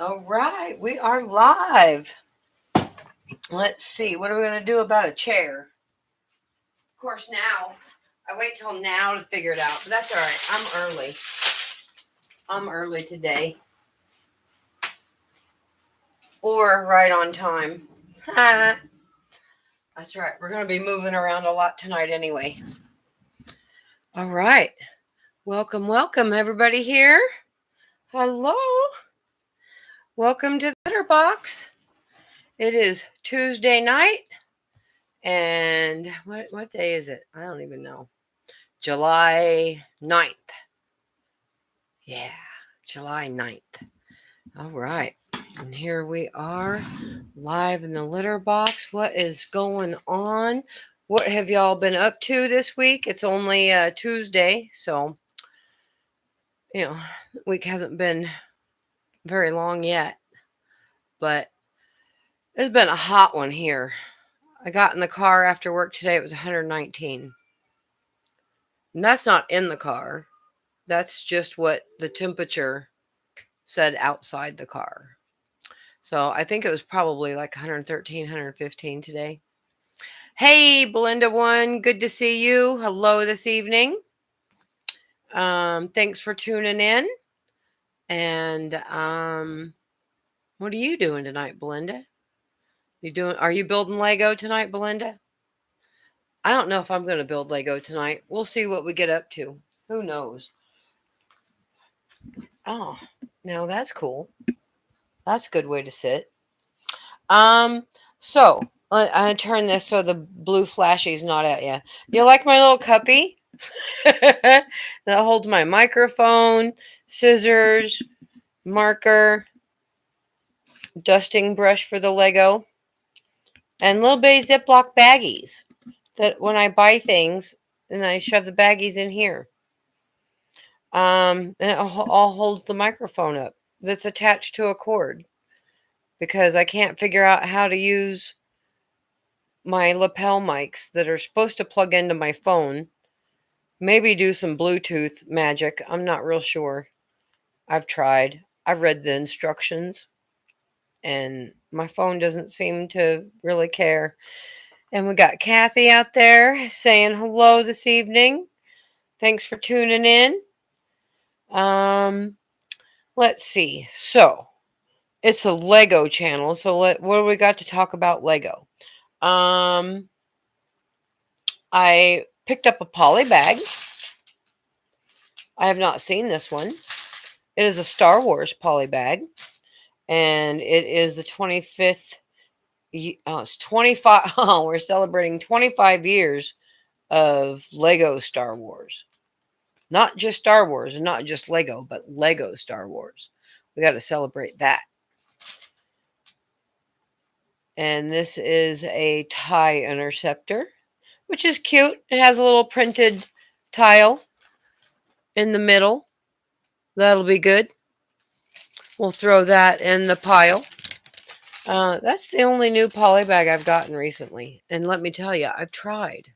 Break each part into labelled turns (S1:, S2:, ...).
S1: All right, we are live. Let's see, what are we going to do about a chair? Of course, now, I wait till now to figure it out, but that's all right. I'm early. I'm early today. Or right on time. That's right. We're going to be moving around a lot tonight anyway. All right. Welcome, everybody here. Hello. Welcome to the Letterbox. It is Tuesday night. And what day is it? I don't even know. July 9th. Yeah, July 9th. All right. And here we are live in the litter box. What is going on? What have y'all been up to this week? It's only Tuesday, so, the week hasn't been very long yet. But it's been a hot one here. I got in the car after work today. It was 119. And that's not in the car. That's just what the temperature said outside the car. So I think it was probably like 113, 115 today. Hey, Belinda One, good to see you. Hello this evening. Thanks for tuning in. And what are you doing tonight, Belinda? Are you building Lego tonight, Belinda? I don't know if I'm going to build Lego tonight. We'll see what we get up to. Who knows? Oh, now that's cool. That's a good way to sit. So I turn this so the blue flashy's not at you. You like my little cuppy? That holds my microphone, scissors, marker, dusting brush for the Lego, and little bitty Ziploc baggies that when I buy things, and I shove the baggies in here. And it all holds the microphone up that's attached to a cord because I can't figure out how to use my lapel mics that are supposed to plug into my phone. Maybe do some Bluetooth magic. I'm not real sure. I've tried. I've read the instructions. And my phone doesn't seem to really care. And we got Kathy out there saying hello this evening. Thanks for tuning in. Let's see. So, it's a Lego channel. So, what do we got to talk about Lego? I picked up a poly bag. I have not seen this one. It is a Star Wars poly bag. And it is the 25th. It's 25. Oh, we're celebrating 25 years of Lego Star Wars. Not just Star Wars and not just Lego, but Lego Star Wars. We got to celebrate that. And this is a TIE Interceptor, which is cute. It has a little printed tile in the middle. That'll be good. We'll throw that in the pile. That's the only new poly bag I've gotten recently. And let me tell you, I've tried.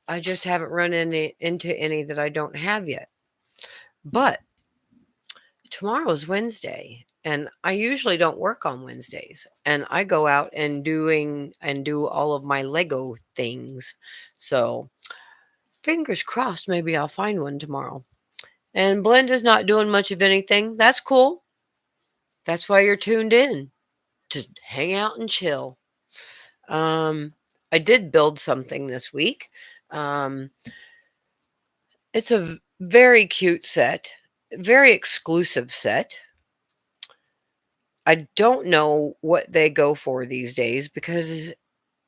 S1: I just haven't run into any that I don't have yet. But tomorrow's Wednesday, and I usually don't work on Wednesdays. And I go out and do all of my Lego things. So fingers crossed, maybe I'll find one tomorrow. And Blenda's not doing much of anything. That's cool. That's why you're tuned in to hang out and chill. I did build something this week. It's a very cute set, very exclusive set. I don't know what they go for these days because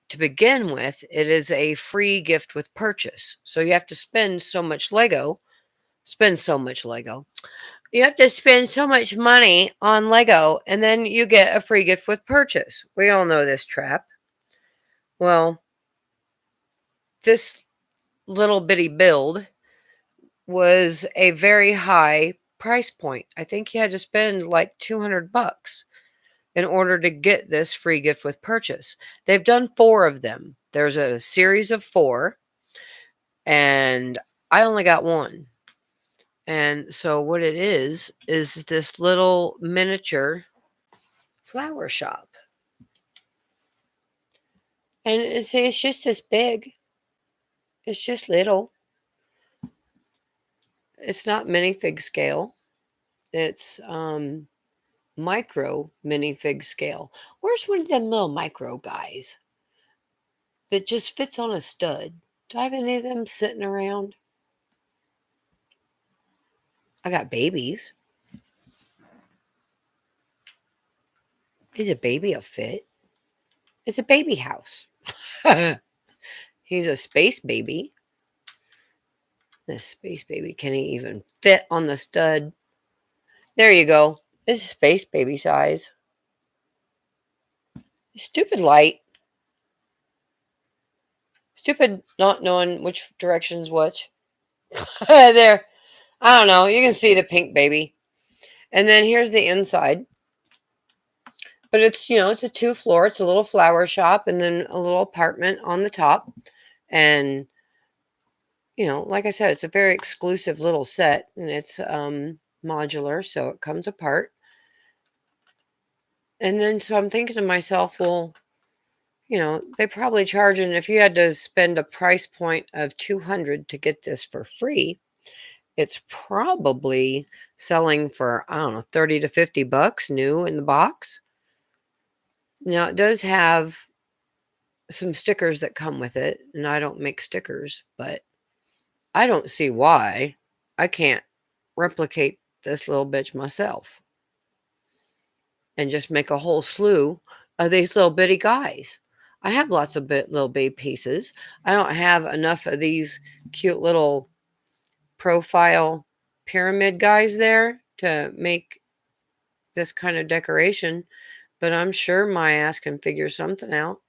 S1: to begin with, it is a free gift with purchase. So you have to spend so much Lego. You have to spend so much money on Lego, and then you get a free gift with purchase. We all know this trap. Well, this little bitty build was a very high price point. I think you had to spend like $200 in order to get this free gift with purchase. They've done 4 of them. There's a series of 4, and I only got 1. And so what it is this little miniature flower shop. And it's just this big. It's just little. It's not minifig scale. It's micro minifig scale. Where's one of them little micro guys that just fits on a stud? Do I have any of them sitting around? I got babies. Is a baby a fit? It's a baby house. He's a space baby. This space baby, can he even fit on the stud? There you go. This is space baby size. Stupid light. Stupid not knowing which direction's which. There. I don't know. You can see the pink baby. And then here's the inside. But it's, it's a 2-floor. It's a little flower shop and then a little apartment on the top. And, like I said, it's a very exclusive little set. And it's modular, so it comes apart. And then so I'm thinking to myself, well, they probably charge, and if you had to spend a price point of $200 to get this for free, it's probably selling for, I don't know, $30 to $50 new in the box. Now, it does have some stickers that come with it, and I don't make stickers, but I don't see why I can't replicate this little bitch myself and just make a whole slew of these little bitty guys. I have lots of little baby pieces. I don't have enough of these cute little profile pyramid guys there to make this kind of decoration, but I'm sure my ass can figure something out.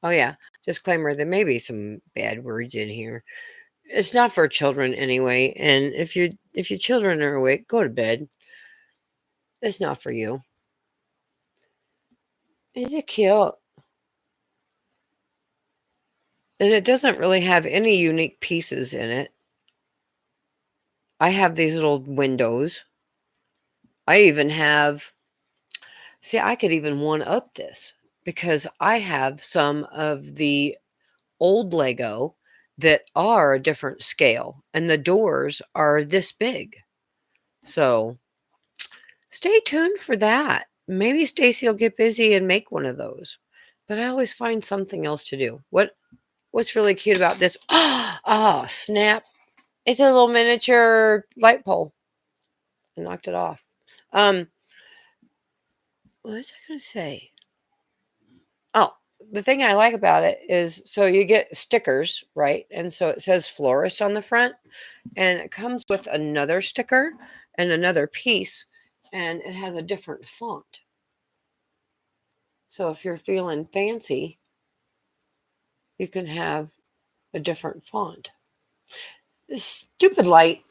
S1: Oh yeah, disclaimer, there may be some bad words in here. It's not for children anyway, and if your children are awake, go to bed. It's not for you. Is it cute? And it doesn't really have any unique pieces in it. I have these little windows. I even have, see, I could even one up this because I have some of the old Lego that are a different scale and the doors are this big. So stay tuned for that. Maybe Stacy will get busy and make one of those. But I always find something else to do. What's really cute about this? Oh, snap. It's a little miniature light pole. I knocked it off. What was I going to say? Oh, the thing I like about it is, so you get stickers, right? And so it says florist on the front, and it comes with another sticker and another piece, and it has a different font. So if you're feeling fancy, you can have a different font. This stupid light.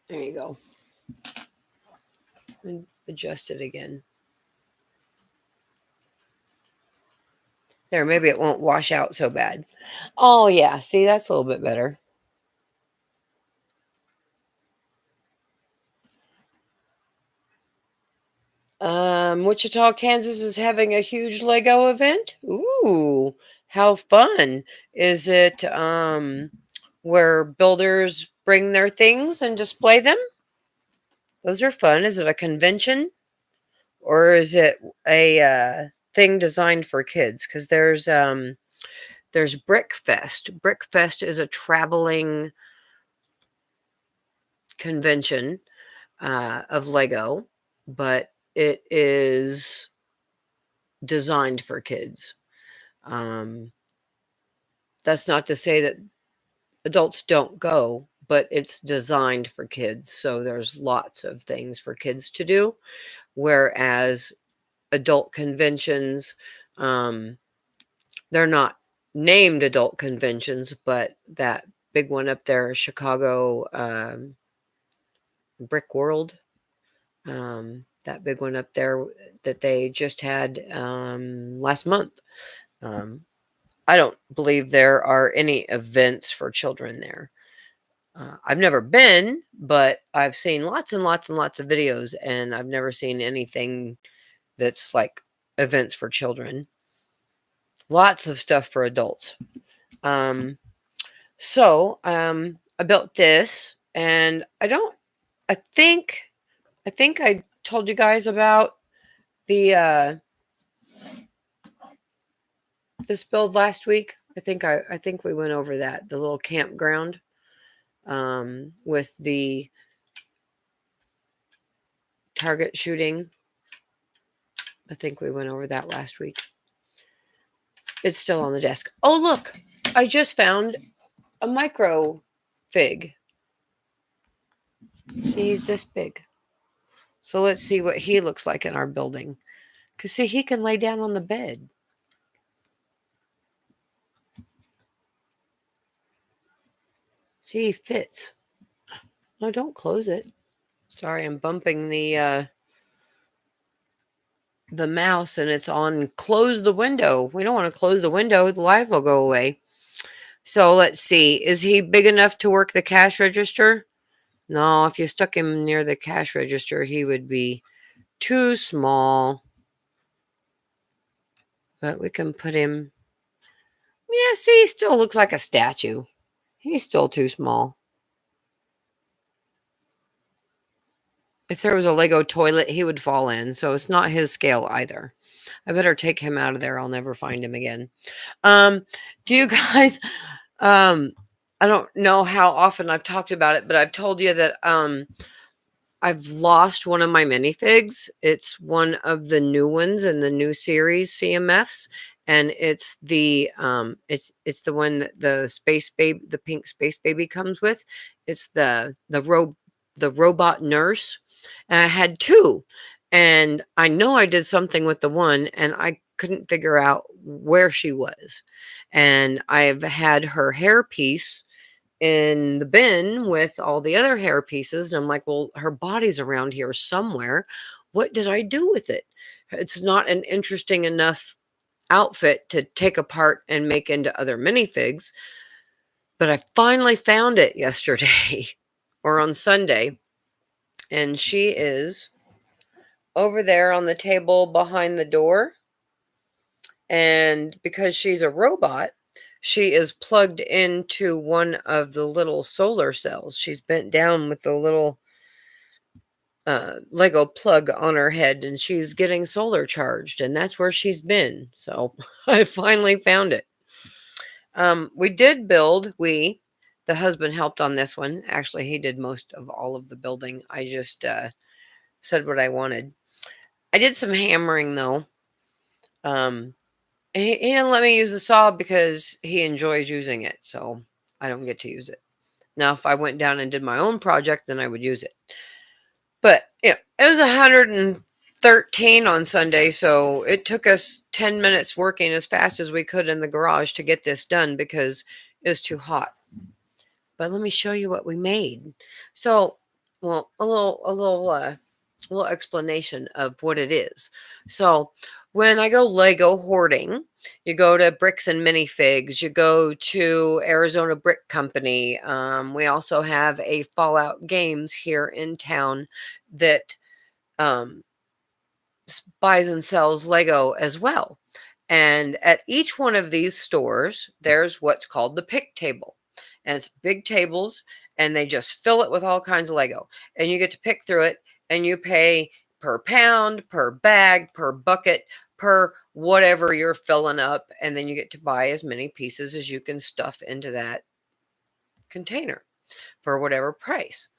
S1: There you go. And adjust it again. There, maybe it won't wash out so bad. Oh, yeah. See, that's a little bit better. Wichita, Kansas is having a huge Lego event. Ooh, how fun. Is it where builders bring their things and display them? Those are fun. Is it a convention? Or is it a thing designed for kids? Because there's Brick Fest. Brick Fest is a traveling convention of Lego, but it is designed for kids. That's not to say that adults don't go, but it's designed for kids. So there's lots of things for kids to do. Whereas adult conventions, they're not named adult conventions, but that big one up there, Chicago Brick World, that big one up there that they just had last month. I don't believe there are any events for children there. I've never been, but I've seen lots and lots and lots of videos, and I've never seen anything that's like events for children. Lots of stuff for adults. Um, I built this, and I think I told you guys about the this build last week. I think we went over that, the little campground with the target shooting. I think we went over that last week. It's still on the desk. Oh, look, I just found a micro fig. See, he's this big. So let's see what he looks like in our building. Because, see, he can lay down on the bed. See, he fits. No, don't close it. Sorry, I'm bumping the mouse, and it's on close the window. We don't want to close the window. The light will go away. So let's see. Is he big enough to work the cash register? No, if you stuck him near the cash register, he would be too small. But we can put him. Yeah, see, he still looks like a statue. He's still too small. If there was a Lego toilet, he would fall in. So it's not his scale either. I better take him out of there. I'll never find him again. Do you guys, I don't know how often I've talked about it, but I've told you that I've lost one of my minifigs. It's one of the new ones in the new series CMFs, and it's it's the one that the space baby, the pink space baby comes with. It's the robot nurse, and I had two, and I know I did something with the one, and I couldn't figure out where she was, and I've had her hair piece in the bin with all the other hair pieces. And I'm like, well, her body's around here somewhere. What did I do with it? It's not an interesting enough outfit to take apart and make into other minifigs. But I finally found it yesterday or on Sunday. And she is over there on the table behind the door. And because she's a robot, she is plugged into one of the little solar cells. She's bent down with the little Lego plug on her head, and she's getting solar charged, and that's where she's been. So I finally found it. We did build, the husband helped on this one. Actually, he did most of all of the building. I just said what I wanted. I did some hammering, though. He didn't let me use the saw because he enjoys using it, so I don't get to use it. Now, if I went down and did my own project, then I would use it. But yeah, it was 113 on Sunday, so it took us 10 minutes working as fast as we could in the garage to get this done because it was too hot. But let me show you what we made. So, well, a little explanation of what it is. So, when I go Lego hoarding, you go to Bricks and Minifigs, you go to Arizona Brick Company. We also have a Fallout Games here in town that buys and sells Lego as well. And at each one of these stores, there's what's called the pick table. And it's big tables, and they just fill it with all kinds of Lego. And you get to pick through it, and you pay per pound, per bag, per bucket, per whatever you're filling up. And then you get to buy as many pieces as you can stuff into that container for whatever price.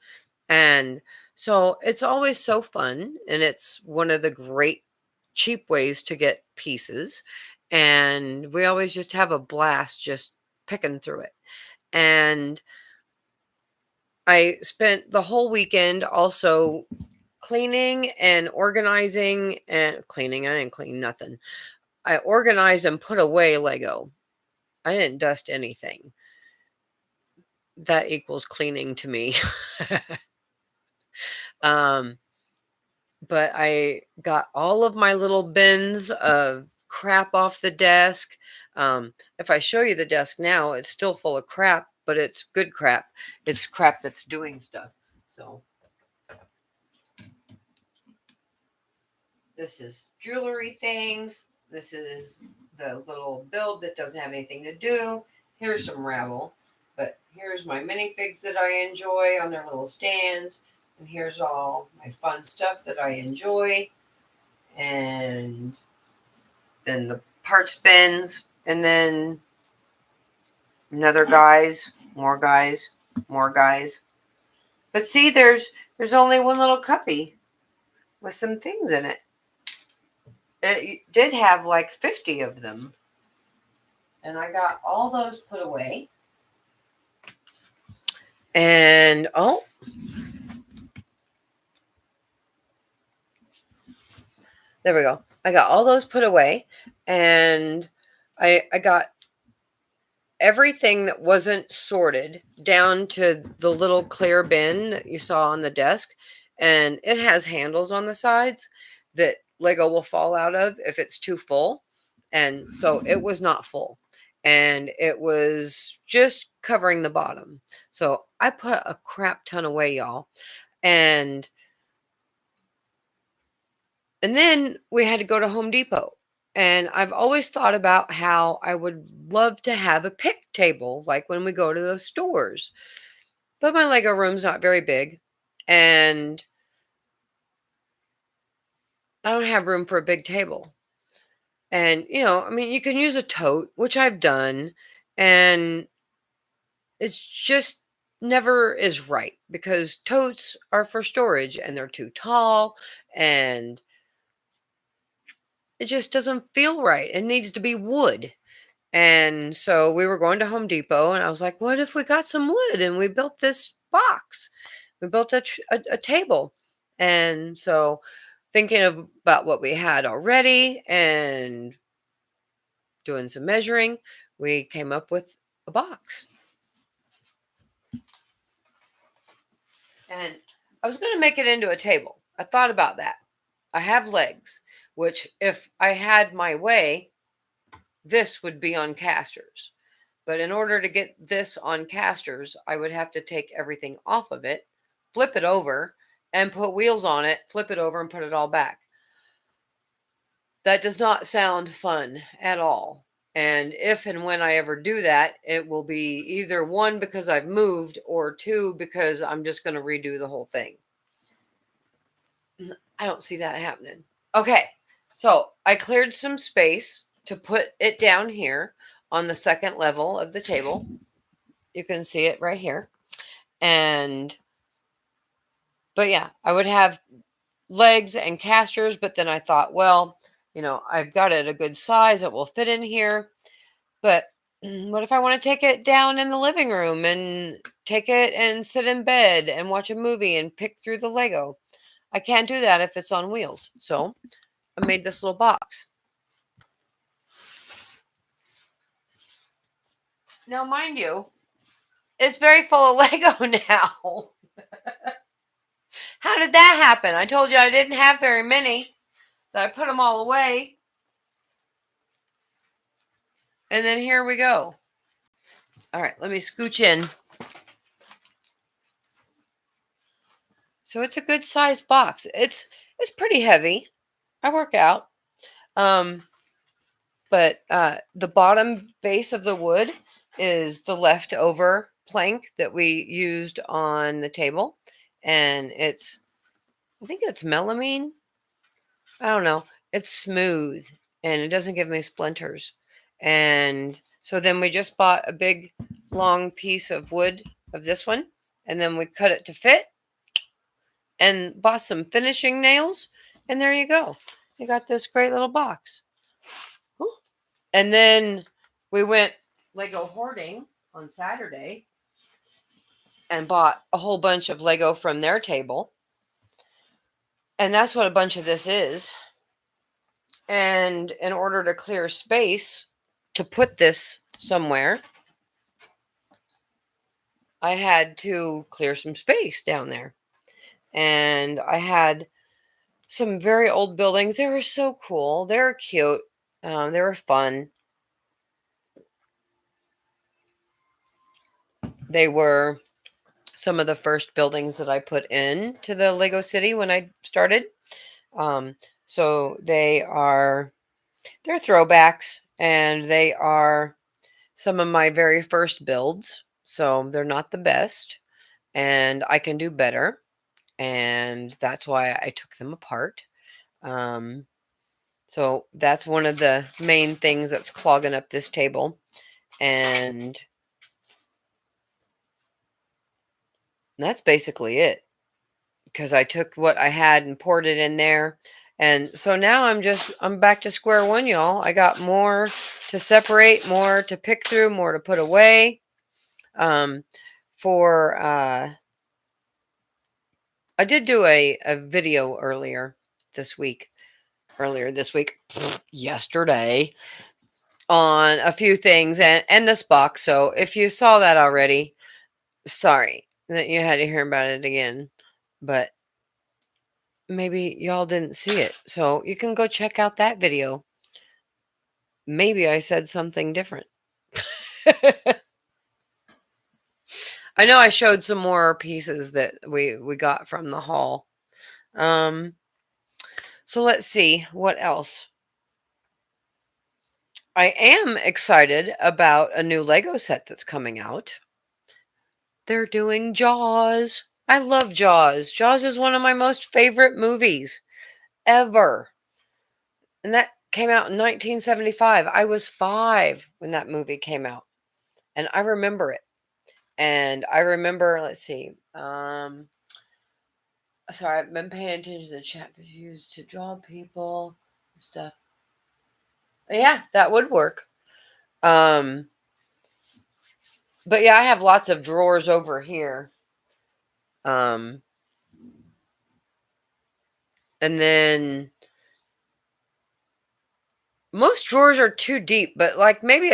S1: And so it's always so fun, and it's one of the great cheap ways to get pieces. And we always just have a blast just picking through it. And I spent the whole weekend also cleaning and organizing and cleaning. I didn't clean nothing. I organized and put away Lego. I didn't dust anything. That equals cleaning to me. But I got all of my little bins of crap off the desk. If I show you the desk now, it's still full of crap but it's good crap. It's crap that's doing stuff. So this is jewelry things. This is the little build that doesn't have anything to do. Here's some Ravel. But here's my minifigs that I enjoy on their little stands. And here's all my fun stuff that I enjoy. And then the parts bins. And then another guys, more guys, more guys. But see, there's only one little cuppy with some things in it. It did have like 50 of them. And I got all those put away. And oh, there we go. I got all those put away. And I got everything that wasn't sorted down to the little clear bin that you saw on the desk. And it has handles on the sides that Lego will fall out of if it's too full. And so it was not full. And it was just covering the bottom. So I put a crap ton away, y'all. And then we had to go to Home Depot. And I've always thought about how I would love to have a pick table, like when we go to the stores. But my Lego room's not very big. And I don't have room for a big table. And, I mean, you can use a tote, which I've done. And it's just never is right because totes are for storage and they're too tall and it just doesn't feel right. It needs to be wood. And so we were going to Home Depot and I was like, what if we got some wood and we built this box? We built a table. And so thinking about what we had already and doing some measuring, we came up with a box. And I was going to make it into a table. I thought about that. I have legs, which if I had my way, this would be on casters. But in order to get this on casters, I would have to take everything off of it, flip it over, and put wheels on it, flip it over, and put it all back. That does not sound fun at all. And if and when I ever do that, it will be either one, because I've moved, or two, because I'm just going to redo the whole thing. I don't see that happening. Okay, so I cleared some space to put it down here on the second level of the table. You can see it right here. But yeah, I would have legs and casters, but then I thought, well, I've got it a good size. It will fit in here. But what if I want to take it down in the living room and take it and sit in bed and watch a movie and pick through the Lego? I can't do that if it's on wheels. So I made this little box. Now, mind you, it's very full of Lego now. How did that happen? I told you I didn't have very many. So I put them all away. And then here we go. All right, let me scooch in. So it's a good sized box. It's pretty heavy. I work out. But the bottom base of the wood is the leftover plank that we used on the table. And I think it's melamine. I don't know. It's smooth and it doesn't give me splinters. And so then we just bought a big long piece of wood of this one. And then we cut it to fit and bought some finishing nails. And there you go. You got this great little box. Ooh. And then we went Lego hoarding on Saturday and bought a whole bunch of Lego from their table. And that's what a bunch of this is. And in order to clear space to put this somewhere, I had to clear some space down there. And I had some very old buildings. They were so cool. They were cute. They were fun. They were some of the first buildings that I put in to the Lego City when I started. Um, so they're throwbacks, and they are some of my very first builds. So they're not the best, and I can do better. And that's why I took them apart. Um, so that's one of the main things that's clogging up this table. And that's basically it, because I took what I had and poured it in there. And so now I'm back to square one, y'all. I got more to separate, more to pick through, more to put away. Um, for I did do a video earlier this week, yesterday, on a few things and this box. So if you saw that already, sorry that you had to hear about it again, but maybe y'all didn't see it. So you can go check out that video. Maybe I said something different. I know I showed some more pieces that we got from the haul. So let's see what else. I am excited about a new Lego set that's coming out. They're doing Jaws. I love Jaws. Jaws is one of my most favorite movies ever. And that came out in 1975. I was 5 when that movie came out. And I remember it. And I remember, let's see. Sorry, I've been paying attention to the chat that's used to draw people and stuff. Yeah, that would work. But yeah, I have lots of drawers over here. And then most drawers are too deep, but like maybe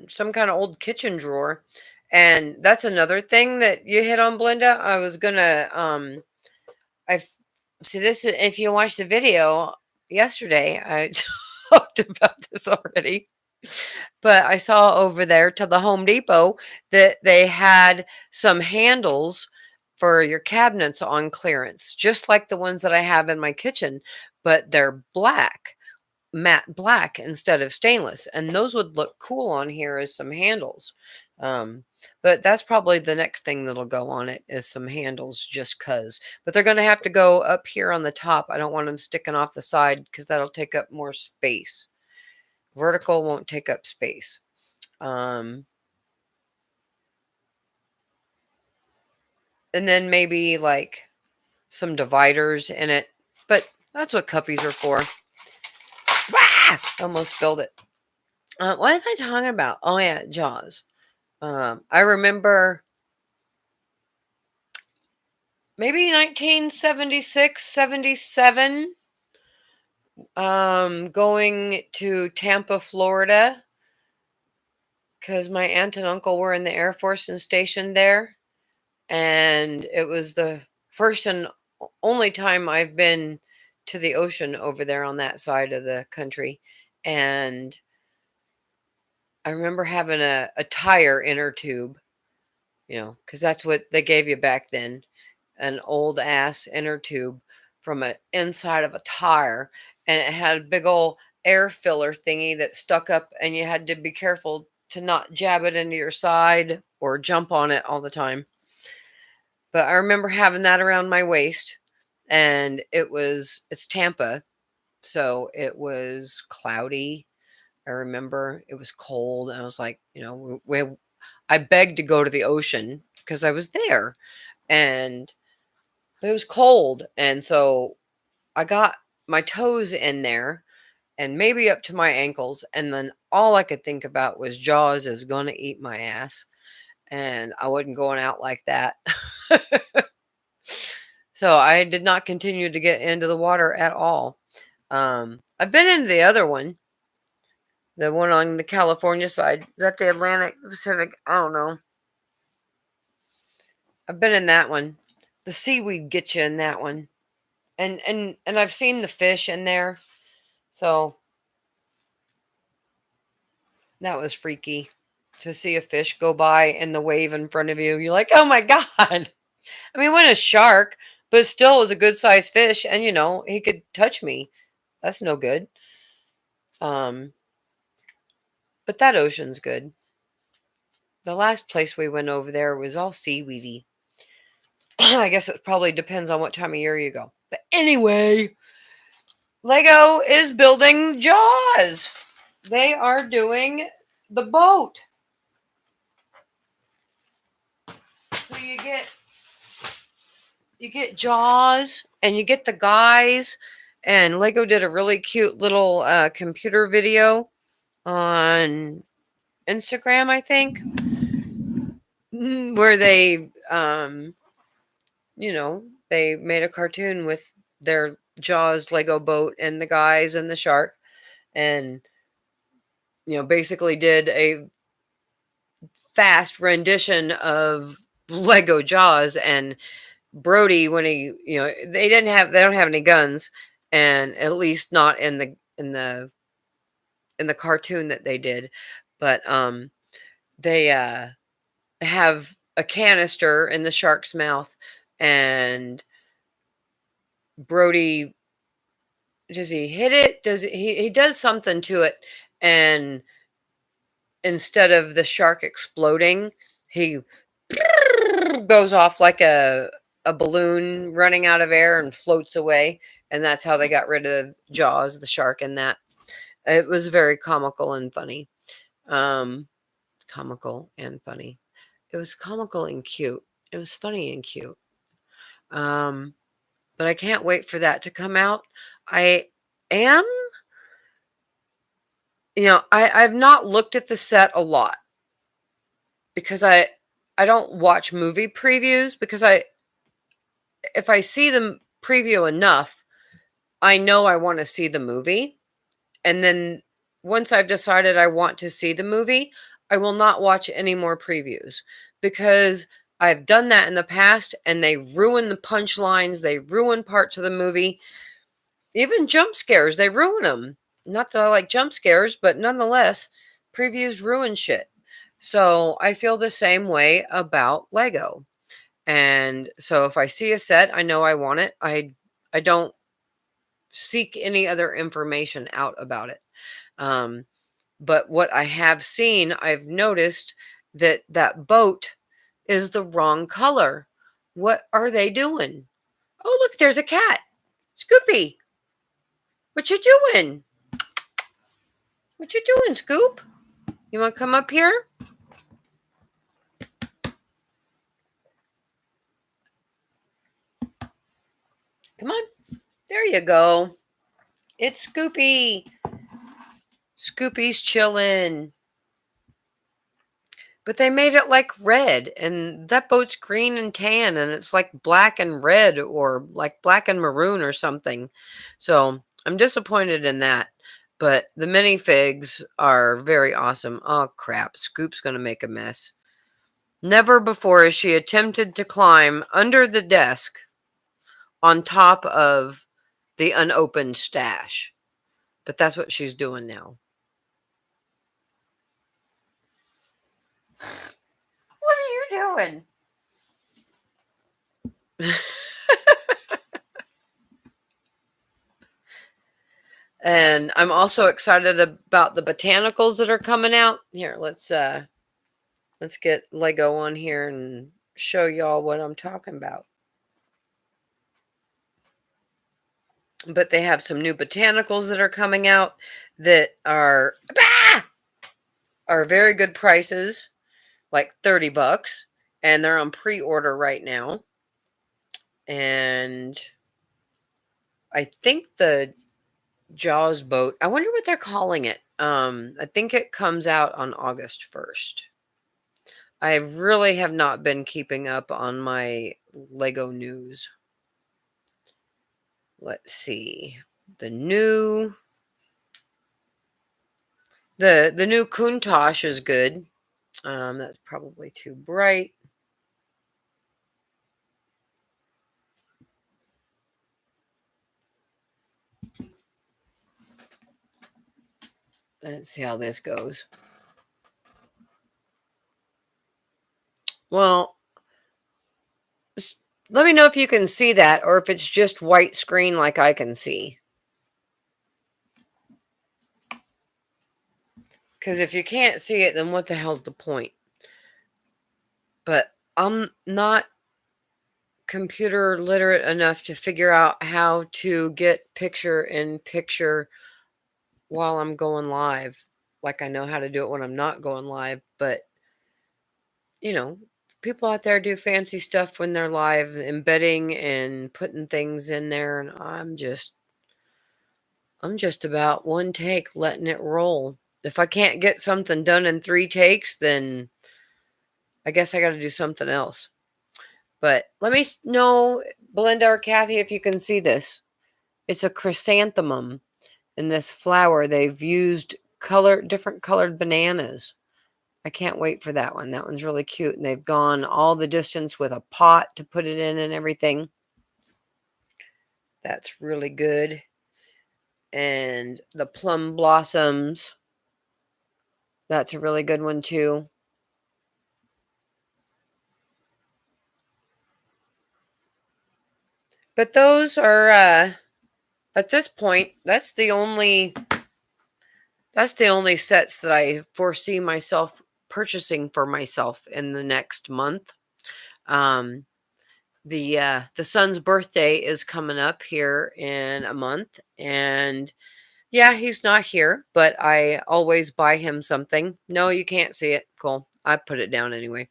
S1: some kind of old kitchen drawer. And that's another thing that you hit on, Belinda. I was gonna, I see this. If you watched the video yesterday, I talked about this already. But I saw over there to the Home Depot that they had some handles for your cabinets on clearance, just like the ones that I have in my kitchen, but they're black, matte black instead of stainless. And those would look cool on here as some handles. Um, but that's probably the next thing that'll go on it is some handles just cuz. But they're going to have to go up here on the top. I don't want them sticking off the side because that'll take up more space. Vertical won't take up space. And then maybe like some dividers in it. But that's what cuppies are for. Ah! Almost spilled it. What was I talking about? Oh yeah, Jaws. I remember maybe 1976, 77, going to Tampa, Florida, because my aunt and uncle were in the Air Force and stationed there. And it was the first and only time I've been to the ocean over there on that side of the country. And I remember having a tire inner tube, because that's what they gave you back then, an old ass inner tube from an inside of a tire, and it had a big old air filler thingy that stuck up, and you had to be careful to not jab it into your side or jump on it all the time. But I remember having that around my waist, and it's Tampa, so it was cloudy. I remember it was cold, and I was like, I begged to go to the ocean because I was there, but it was cold, and so I got my toes in there and maybe up to my ankles, and then all I could think about was Jaws is gonna eat my ass, and I wasn't going out like that. So I did not continue to get into the water at all. I've been into the other one, the one on the California side. Is that the Atlantic Pacific? I don't know. I've been in that one. The seaweed gets you in that one. And I've seen the fish in there. So that was freaky. to see a fish go by and the wave in front of you. You're like, oh my God. I mean, it wasn't a shark, but still it was a good sized fish. And, he could touch me. That's no good. Um, but that ocean's good. The last place we went over there was all seaweedy. I guess it probably depends on what time of year you go. But anyway, Lego is building Jaws. They are doing the boat. So you get Jaws and you get the guys, and Lego did a really cute little computer video on Instagram, I think, where they made a cartoon with their Jaws Lego boat and the guys and the shark, and basically did a fast rendition of Lego Jaws. And Brody, when they don't have any guns, and at least not in the cartoon that they did, but they have a canister in the shark's mouth, and Brody, does he hit it? He does something to it, and instead of the shark exploding, he goes off like a balloon running out of air and floats away, and that's how they got rid of Jaws, the shark, in that. It was very comical and funny. Comical and funny. It was comical and cute. It was funny and cute. But I can't wait for that to come out. I am, I've not looked at the set a lot because I don't watch movie previews, because if I see the preview enough, I know I want to see the movie. And then once I've decided I want to see the movie, I will not watch any more previews, because I've done that in the past and they ruin the punchlines. They ruin parts of the movie. Even jump scares, they ruin them. Not that I like jump scares, but nonetheless, previews ruin shit. So I feel the same way about Lego. And so if I see a set, I know I want it. I don't seek any other information out about it. But what I have seen, I've noticed that boat is the wrong color. What are they doing? Oh, look, there's a cat. Scoopy, what you doing? What you doing, Scoop? You want to come up here? Come on. There you go. It's Scoopy. Scoopy's chilling. But they made it like red, and that boat's green and tan, and it's like black and red, or like black and maroon or something. So I'm disappointed in that. But the minifigs are very awesome. Oh crap, Scoop's gonna make a mess. Never before has she attempted to climb under the desk on top of the unopened stash. But that's what she's doing now. What are you doing? And I'm also excited about the botanicals that are coming out. Here, let's get Lego on here and show y'all what I'm talking about. But they have some new botanicals that are coming out that are very good prices, like $30, and they're on pre-order right now. And I think the Jaws boat, I wonder what they're calling it. I think it comes out on August 1st. I really have not been keeping up on my Lego news. Let's see. The new Countach is good. That's probably too bright. Let's see how this goes. Well, let me know if you can see that or if it's just white screen like I can see. Because if you can't see it, then what the hell's the point? But I'm not computer literate enough to figure out how to get picture in picture while I'm going live. Like I know how to do it when I'm not going live, but you know, people out there do fancy stuff when they're live, embedding and putting things in there, and I'm just about one take letting it roll. If I can't get something done in 3 takes, then I guess I got to do something else. But let me know, Belinda or Kathy, if you can see this. It's a chrysanthemum in this flower. They've used different colored bananas. I can't wait for that one. That one's really cute. And they've gone all the distance with a pot to put it in and everything. That's really good. And the plum blossoms. That's a really good one too. But those are at this point, that's the only sets that I foresee myself purchasing for myself in the next month. Um, the son's birthday is coming up here in a month, and yeah, he's not here, but I always buy him something. No, you can't see it. Cool. I put it down anyway.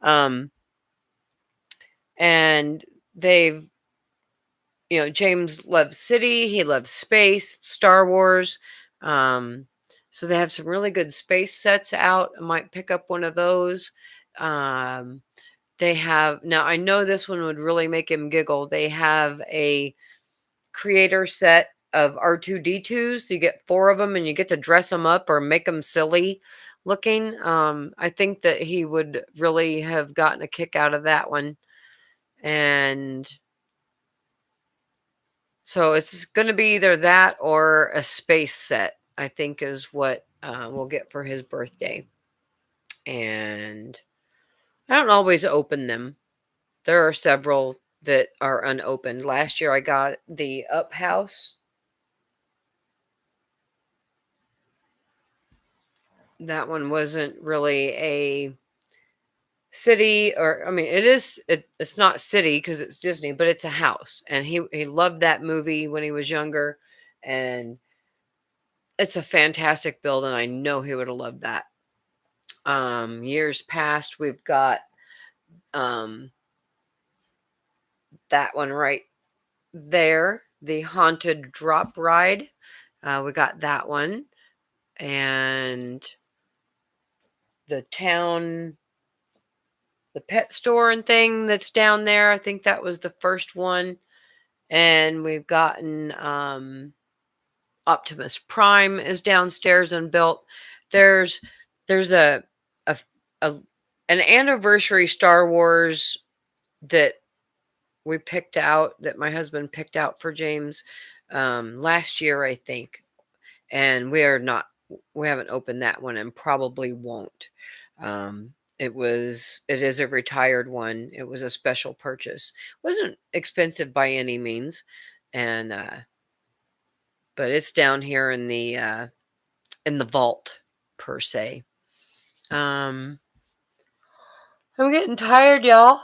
S1: Um, and they've James loves city, he loves space, Star Wars. Um, so they have some really good space sets out. I might pick up one of those. Um, they have now I know this one would really make him giggle. They have a creator set of R2D2s. You get 4 of them and you get to dress them up or make them silly looking. I think that he would really have gotten a kick out of that one. And so it's going to be either that or a space set, I think is what we'll get for his birthday. And I don't always open them. There are several that are unopened. Last year I got the Up House. That one wasn't really a city, or I mean it's not city because it's Disney, but it's a house. And he loved that movie when he was younger, and it's a fantastic build, and I know he would have loved that. Years past, we've got um, that one right there, the haunted drop ride. We got that one, and the town, the pet store and thing that's down there. I think that was the first one, and we've gotten Optimus Prime is downstairs and built. There's there's a, a an anniversary Star Wars that we picked out, that my husband picked out for James last year, I think, and we haven't opened that one and probably won't. It is a retired one. It was a special purchase. Wasn't expensive by any means, and but it's down here in the vault per se. Um, I'm getting tired, y'all.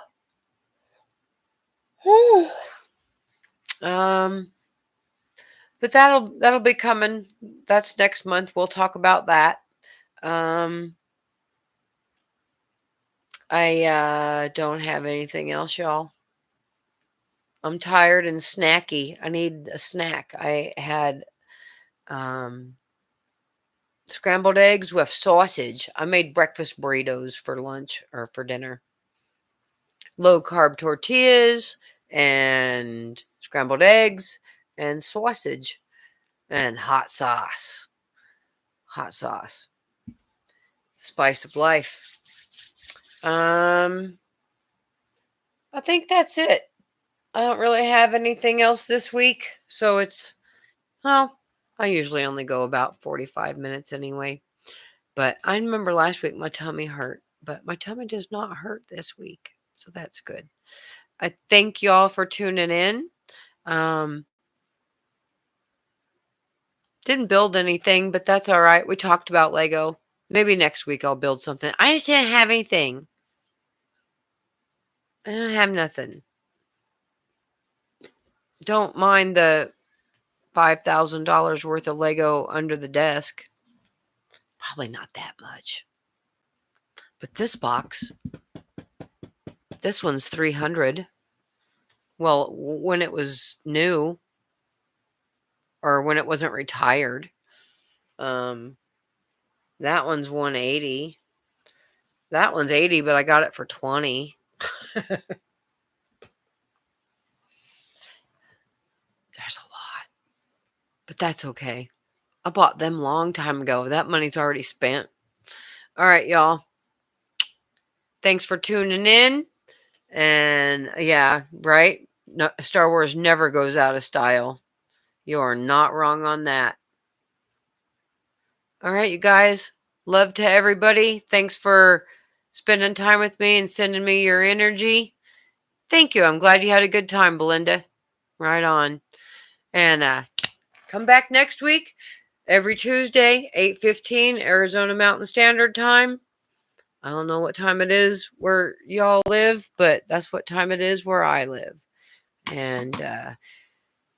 S1: um, but that'll be coming. That's next month. We'll talk about that. Um, I don't have anything else, y'all. I'm tired and snacky. I need a snack. I had um, scrambled eggs with sausage. I made breakfast burritos for lunch or for dinner. Low carb tortillas and scrambled eggs and sausage and hot sauce. Hot sauce. Spice of life. I think that's it. I don't really have anything else this week. So well, I usually only go about 45 minutes anyway. But I remember last week my tummy hurt. but my tummy does not hurt this week. So that's good. I thank y'all for tuning in. Didn't build anything, but that's all right. We talked about Lego. Maybe next week I'll build something. I just didn't have anything. I don't have nothing. Don't mind the $5,000 worth of Lego under the desk. Probably not that much. But this box, this one's $300. Well, when it was new or when it wasn't retired. That one's $180. That one's $80, but I got it for $20. There's a lot. But that's okay. I bought them long time ago. That money's already spent. All right, y'all. Thanks for tuning in. And yeah, right? No, Star Wars never goes out of style. You are not wrong on that. All right, you guys. Love to everybody. Thanks for spending time with me and sending me your energy. Thank you. I'm glad you had a good time, Belinda. Right on. And come back next week. Every Tuesday, 8:15 Arizona Mountain Standard Time. I don't know what time it is where y'all live, but that's what time it is where I live. And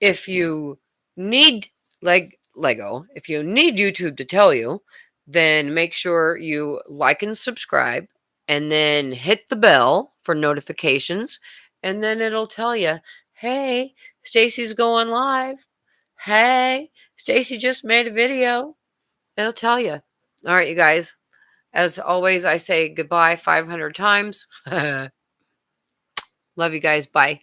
S1: if you need Lego, if you need YouTube to tell you, then make sure you like and subscribe and then hit the bell for notifications. And then it'll tell you, hey, Stacy's going live. Hey, Stacy just made a video. It'll tell you. All right, you guys. As always, I say goodbye 500 times. Love you guys. Bye.